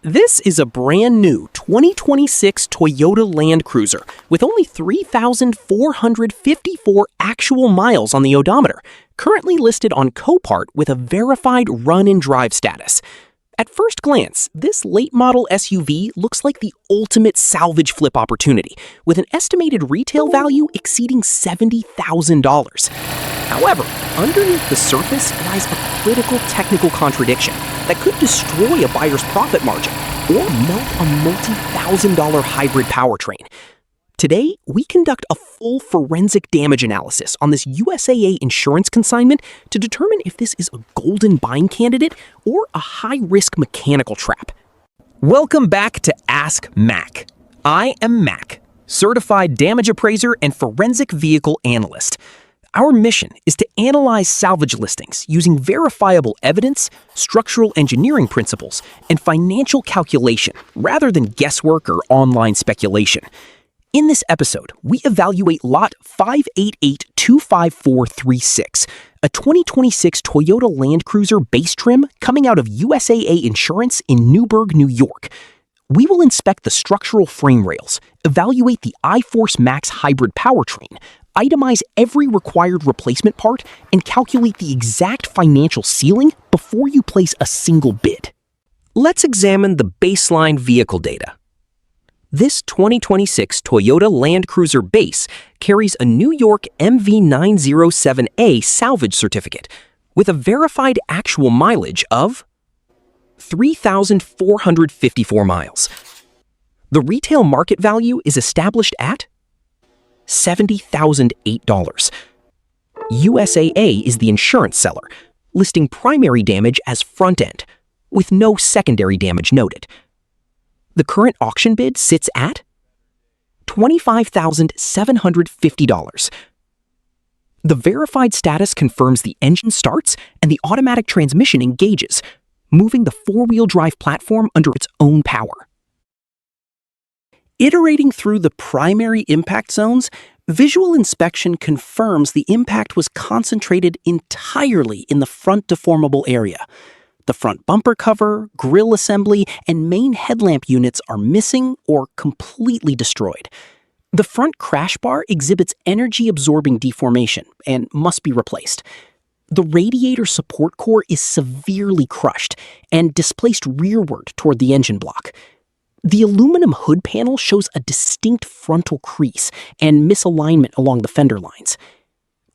This is a brand new 2026 Toyota Land Cruiser with only 3,454 actual miles on the odometer, currently listed on Copart with a verified run and drive status. At first glance, this late model SUV looks like the ultimate salvage flip opportunity, with an estimated retail value exceeding $70,000. However, underneath the surface lies a critical technical contradiction that could destroy a buyer's profit margin or melt a multi-thousand-dollar hybrid powertrain. Today, we conduct a full forensic damage analysis on this USAA insurance consignment to determine if this is a golden buying candidate or a high-risk mechanical trap. Welcome back to Ask Mack. I am Mack, certified damage appraiser and forensic vehicle analyst. Our mission is to analyze salvage listings using verifiable evidence, structural engineering principles, and financial calculation rather than guesswork or online speculation. In this episode, we evaluate Lot 588-25436, a 2026 Toyota Land Cruiser base trim coming out of USAA Insurance in Newburgh, New York. We will inspect the structural frame rails, evaluate the iForce Max hybrid powertrain, itemize every required replacement part, and calculate the exact financial ceiling before you place a single bid. Let's examine the baseline vehicle data. This 2026 Toyota Land Cruiser base carries a New York MV907A salvage certificate with a verified actual mileage of 3,454 miles. The retail market value is established at $70,008. USAA is the insurance seller, listing primary damage as front end, with no secondary damage noted. The current auction bid sits at $25,750. The verified status confirms the engine starts and the automatic transmission engages, moving the four-wheel drive platform under its own power. Iterating through the primary impact zones, visual inspection confirms the impact was concentrated entirely in the front deformable area. The front bumper cover, grille assembly, and main headlamp units are missing or completely destroyed. The front crash bar exhibits energy-absorbing deformation and must be replaced. The radiator support core is severely crushed and displaced rearward toward the engine block. The aluminum hood panel shows a distinct frontal crease and misalignment along the fender lines.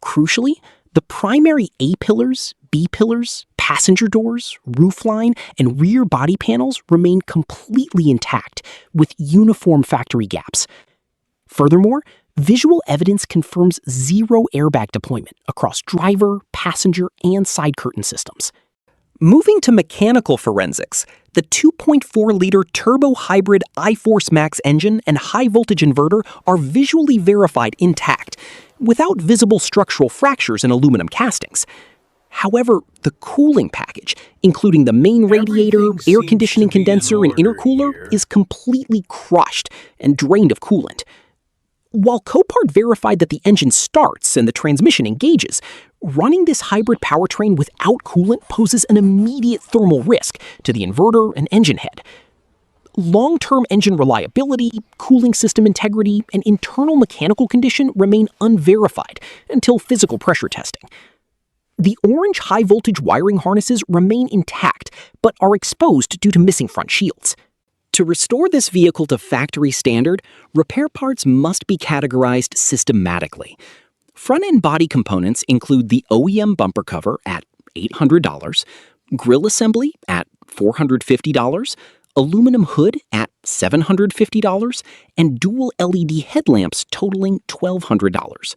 Crucially, the primary A-pillars, B-pillars, passenger doors, roofline, and rear body panels remain completely intact, with uniform factory gaps. Furthermore, visual evidence confirms zero airbag deployment across driver, passenger, and side curtain systems. Moving to mechanical forensics, the 2.4-liter turbo hybrid iForce Max engine and high-voltage inverter are visually verified intact, without visible structural fractures in aluminum castings. However, the cooling package, including the main radiator, air conditioning condenser, and intercooler, is completely crushed and drained of coolant. While Copart verified that the engine starts and the transmission engages, running this hybrid powertrain without coolant poses an immediate thermal risk to the inverter and engine head. Long-term engine reliability, cooling system integrity, and internal mechanical condition remain unverified until physical pressure testing. The orange high-voltage wiring harnesses remain intact, but are exposed due to missing front shields. To restore this vehicle to factory standard, repair parts must be categorized systematically. Front-end body components include the OEM bumper cover at $800, grille assembly at $450, aluminum hood at $750, and dual LED headlamps totaling $1,200.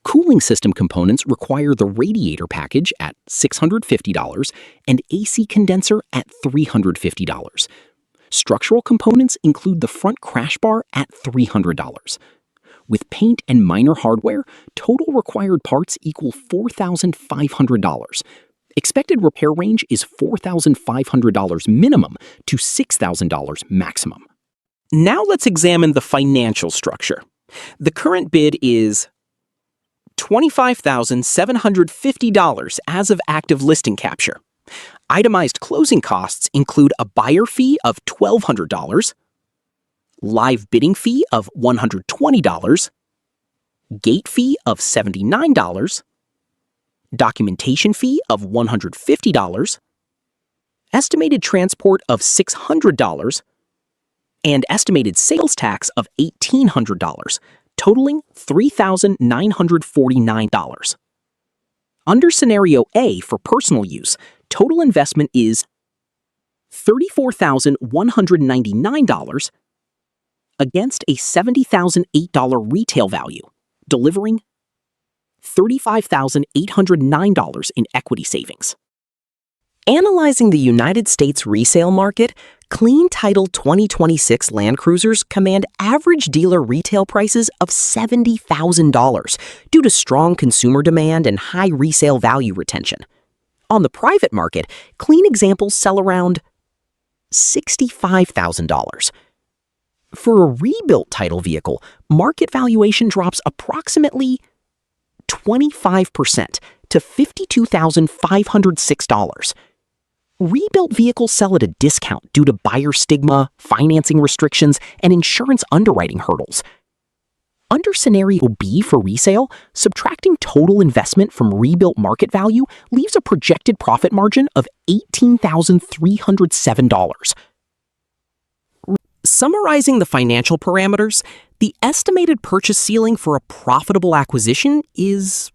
Cooling system components require the radiator package at $650 and AC condenser at $350. Structural components include the front crash bar at $300. With paint and minor hardware, total required parts equal $4,500. Expected repair range is $4,500 minimum to $6,000 maximum. Now let's examine the financial structure. The current bid is $25,750 as of active listing capture. Itemized closing costs include a buyer fee of $1,200, live bidding fee of $120, gate fee of $79, documentation fee of $150, estimated transport of $600, and estimated sales tax of $1,800, totaling $3,949. Under Scenario A for personal use, total investment is $34,199 against a $70,008 retail value, delivering $35,809 in equity savings. Analyzing the United States resale market, clean title 2026 Land Cruisers command average dealer retail prices of $70,000 due to strong consumer demand and high resale value retention. On the private market, clean examples sell around $65,000. For a rebuilt title vehicle, market valuation drops approximately 25% to $52,506. Rebuilt vehicles sell at a discount due to buyer stigma, financing restrictions, and insurance underwriting hurdles. Under Scenario B for resale, subtracting total investment from rebuilt market value leaves a projected profit margin of $18,307. Summarizing the financial parameters, the estimated purchase ceiling for a profitable acquisition is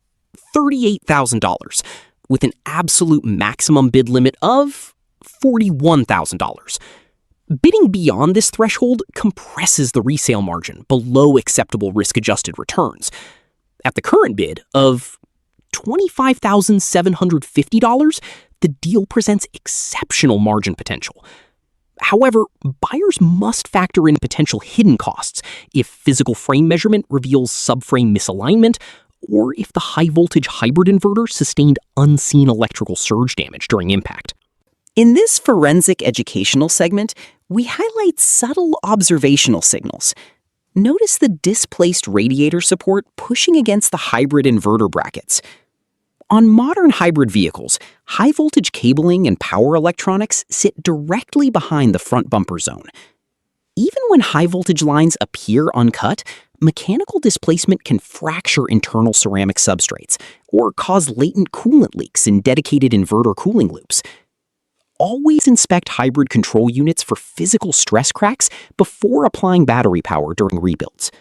$38,000, with an absolute maximum bid limit of $41,000. Bidding beyond this threshold compresses the resale margin below acceptable risk-adjusted returns. At the current bid of $25,750, the deal presents exceptional margin potential. However, buyers must factor in potential hidden costs if physical frame measurement reveals subframe misalignment, or if the high-voltage hybrid inverter sustained unseen electrical surge damage during impact. In this forensic educational segment, we highlight subtle observational signals. Notice the displaced radiator support pushing against the hybrid inverter brackets. On modern hybrid vehicles, high-voltage cabling and power electronics sit directly behind the front bumper zone. Even when high-voltage lines appear uncut, mechanical displacement can fracture internal ceramic substrates or cause latent coolant leaks in dedicated inverter cooling loops. Always inspect hybrid control units for physical stress cracks before applying battery power during rebuilds.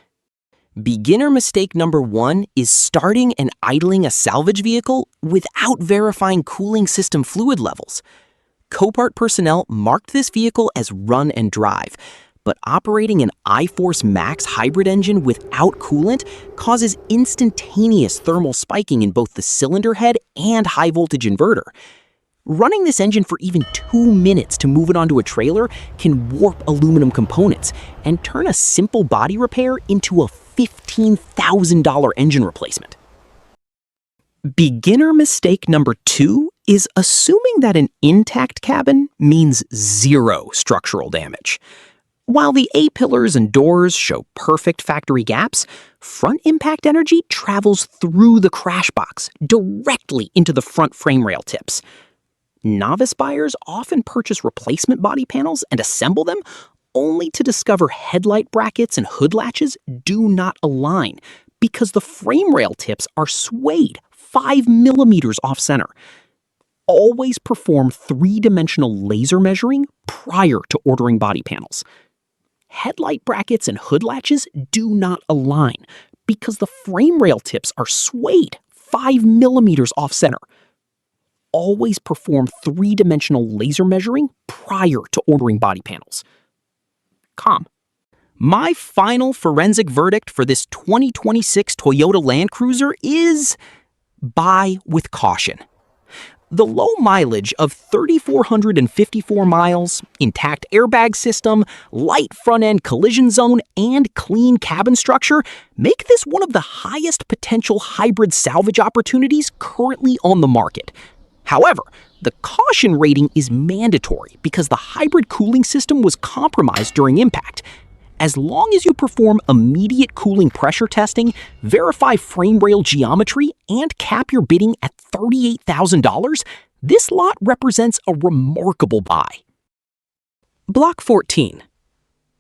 Beginner mistake number 1 is starting and idling a salvage vehicle without verifying cooling system fluid levels. Copart personnel marked this vehicle as run and drive, but operating an iForce Max hybrid engine without coolant causes instantaneous thermal spiking in both the cylinder head and high-voltage inverter. Running this engine for even 2 minutes to move it onto a trailer can warp aluminum components and turn a simple body repair into a $15,000 engine replacement. Beginner mistake number 2 is assuming that an intact cabin means zero structural damage. While the A-pillars and doors show perfect factory gaps, front impact energy travels through the crash box directly into the front frame rail tips. Novice buyers often purchase replacement body panels and assemble them only to discover headlight brackets and hood latches do not align because the frame rail tips are swayed 5 millimeters off-center. Always perform 3-dimensional laser measuring prior to ordering body panels. Headlight brackets and hood latches do not align because the frame rail tips are swayed 5 millimeters off-center. Always perform 3-dimensional laser measuring prior to ordering body panels. My final forensic verdict for this 2026 Toyota Land Cruiser is buy with caution. The low mileage of 3,454 miles, intact airbag system, light front-end collision zone, and clean cabin structure make this one of the highest potential hybrid salvage opportunities currently on the market. However, the caution rating is mandatory because the hybrid cooling system was compromised during impact. As long as you perform immediate cooling pressure testing, verify frame rail geometry, and cap your bidding at $38,000, This lot represents a remarkable buy. Block 14.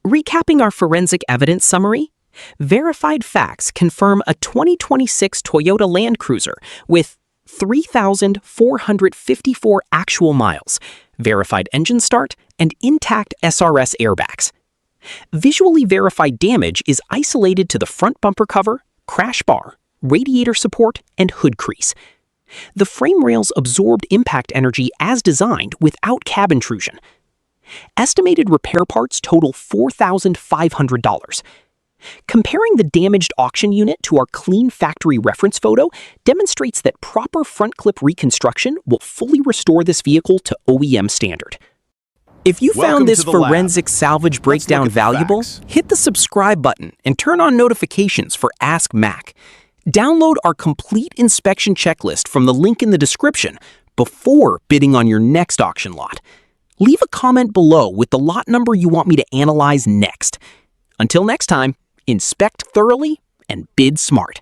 Recapping our forensic evidence summary, verified facts confirm a 2026 Toyota Land Cruiser with 3,454 actual miles, verified engine start, and intact SRS airbags. Visually verified damage is isolated to the front bumper cover, crash bar, radiator support, and hood crease. The frame rails absorbed impact energy as designed without cab intrusion. Estimated repair parts total $4,500. Comparing the damaged auction unit to our clean factory reference photo demonstrates that proper front clip reconstruction will fully restore this vehicle to OEM standard. If you found this forensic salvage breakdown valuable, hit the subscribe button and turn on notifications for Ask Mack. Download our complete inspection checklist from the link in the description before bidding on your next auction lot. Leave a comment below with the lot number you want me to analyze next. Until next time, inspect thoroughly and bid smart.